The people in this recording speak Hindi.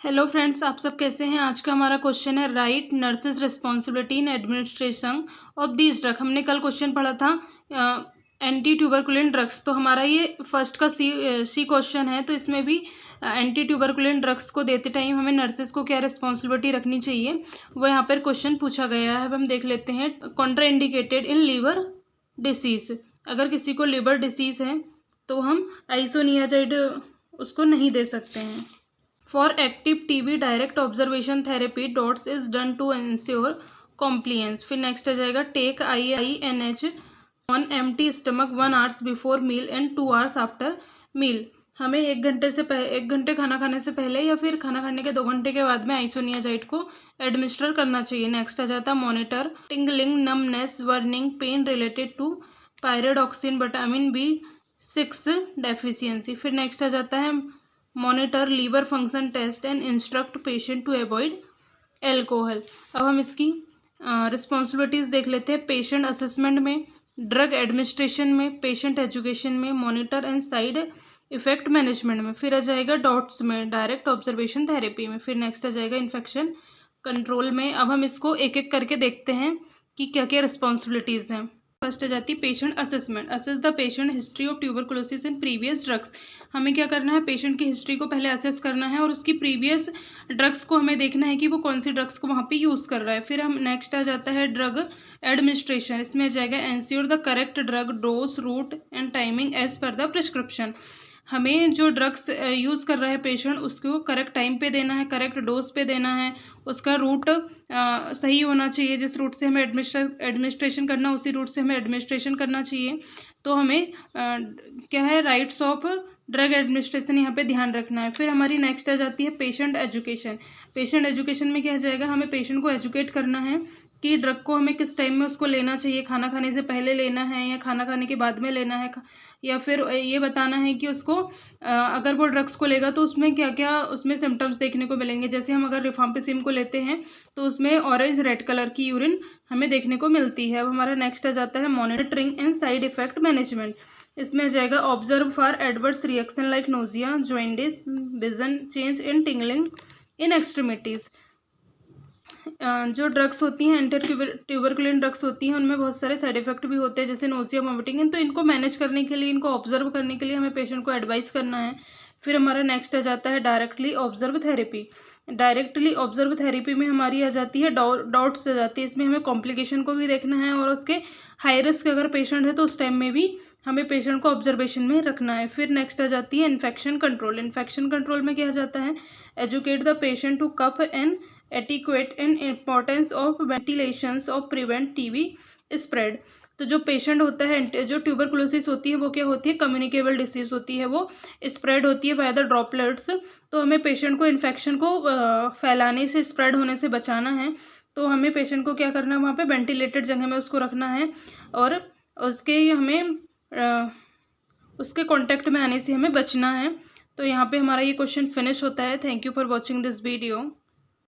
हेलो फ्रेंड्स, आप सब कैसे हैं। आज का हमारा क्वेश्चन है right nurses responsibility in administration of these drug. हमने कल क्वेश्चन पढ़ा था एंटी ट्यूबरकुलिन ड्रग्स, तो हमारा ये फर्स्ट का सी क्वेश्चन है। तो इसमें भी एंटी ट्यूबरकुलिन ड्रग्स को देते टाइम हमें नर्सेज को क्या रिस्पॉन्सिबिलिटी रखनी चाहिए, वो यहाँ पर क्वेश्चन पूछा गया है। अब हम देख लेते हैं। Contraindicated in liver disease, अगर किसी को लिवर डिसीज है तो हम आइसोनियाजाइड उसको नहीं दे सकते हैं। For active TB direct observation therapy DOTS is done to ensure compliance। फिर नेक्स्ट आ जाएगा take INH on empty stomach 1 hours before meal and 2 hours after meal। हमें एक घंटे खाना खाने से पहले या फिर खाना खाने के 2 घंटे के बाद में आइसोनियाजाइड को एडमिनिस्टर करना चाहिए। नेक्स्ट आ जाता है monitor tingling numbness burning pain related to pyridoxine vitamin B6 deficiency. फिर नेक्स्ट आ जाता है monitor liver function test and instruct patient to avoid alcohol. अब हम इसकी रिस्पॉन्सिबिलिटीज़ देख लेते हैं। पेशेंट असेसमेंट में, ड्रग एडमिनिस्ट्रेशन में, पेशेंट एजुकेशन में, monitor and side effect management में। फिर आ जाएगा डॉट्स में, डायरेक्ट ऑब्जर्वेशन थेरेपी में। फिर नेक्स्ट आ जाएगा इन्फेक्शन कंट्रोल में। अब हम इसको एक एक करके देखते हैं कि क्या क्या रिस्पॉन्सिबिलिटीज़ हैं। फर्स्ट आ जाती है patient assessment. Assess the patient history of tuberculosis and previous drugs. हमें क्या करना है, पेशेंट की हिस्ट्री को पहले असेस करना है और उसकी प्रीवियस ड्रग्स को हमें देखना है कि वो कौन सी ड्रग्स को वहाँ पे यूज़ कर रहा है। फिर हम नेक्स्ट आ जाता है ड्रग एडमिनिस्ट्रेशन। इसमें आ जाएगा ensure the correct drug dose route and timing as per the prescription. हमें जो ड्रग्स यूज़ कर रहा है पेशेंट उसको करेक्ट टाइम पे देना है, करेक्ट डोज पे देना है, उसका रूट सही होना चाहिए। जिस रूट से हमें एडमिनिस्ट्रेशन करना उसी रूट से हमें एडमिनिस्ट्रेशन करना चाहिए। तो हमें क्या है, राइट्स ऑफ ड्रग एडमिनिस्ट्रेशन यहाँ पे ध्यान रखना है। फिर हमारी नेक्स्ट आ जाती है पेशेंट एजुकेशन। पेशेंट एजुकेशन में क्या जाएगा, हमें पेशेंट को एजुकेट करना है कि ड्रग को हमें किस टाइम में उसको लेना चाहिए, खाना खाने से पहले लेना है या खाना खाने के बाद में लेना है, या फिर ये बताना है कि उसको अगर वो ड्रग्स को लेगा तो उसमें क्या क्या उसमें सिम्टम्स देखने को मिलेंगे। जैसे हम अगर रिफाम्पिसिम को लेते हैं तो उसमें ऑरेंज रेड कलर की यूरिन हमें देखने को मिलती है। अब हमारा नेक्स्ट आ जाता है monitoring and side effect management. इसमें आ जाएगा observe for adverse reaction like nausea, jaundice, vision change in tingling in extremities. जो ड्रग्स होती हैं एंटी ट्यूबरकुलिन ड्रग्स होती हैं उनमें बहुत सारे साइड इफेक्ट भी होते हैं जैसे नोजिया वॉमिटिंग। तो इनको मैनेज करने के लिए, इनको ऑब्जर्व करने के लिए हमें पेशेंट को एडवाइस करना है। फिर हमारा नेक्स्ट आ जाता है directly observe therapy. Directly observe therapy में हमारी आ जाती है डॉट्स आ जाती है। इसमें हमें कॉम्प्लिकेशन को भी देखना है और उसके हाई रिस्क अगर पेशेंट है तो उस टाइम में भी हमें पेशेंट को ऑब्जर्वेशन में रखना है। फिर नेक्स्ट आ जाती है इन्फेक्शन कंट्रोल। इन्फेक्शन कंट्रोल में क्या जाता है, educate the patient to cough and etiquette and importance of ventilations of prevent TB spread. तो जो पेशेंट होता है, जो ट्यूबरकुलोसिस होती है वो क्या होती है, कम्युनिकेबल डिसीज होती है, वो स्प्रेड होती है बाय द ड्रॉपलेट्स। तो हमें पेशेंट को इन्फेक्शन को फैलाने से, स्प्रेड होने से बचाना है। तो हमें पेशेंट को क्या करना है, वहाँ पे वेंटिलेटेड जगह में उसको रखना है और उसके हमें उसके कॉन्टेक्ट में आने से हमें बचना है। तो यहाँ पे हमारा ये क्वेश्चन फिनिश होता है। Thank you for watching this video.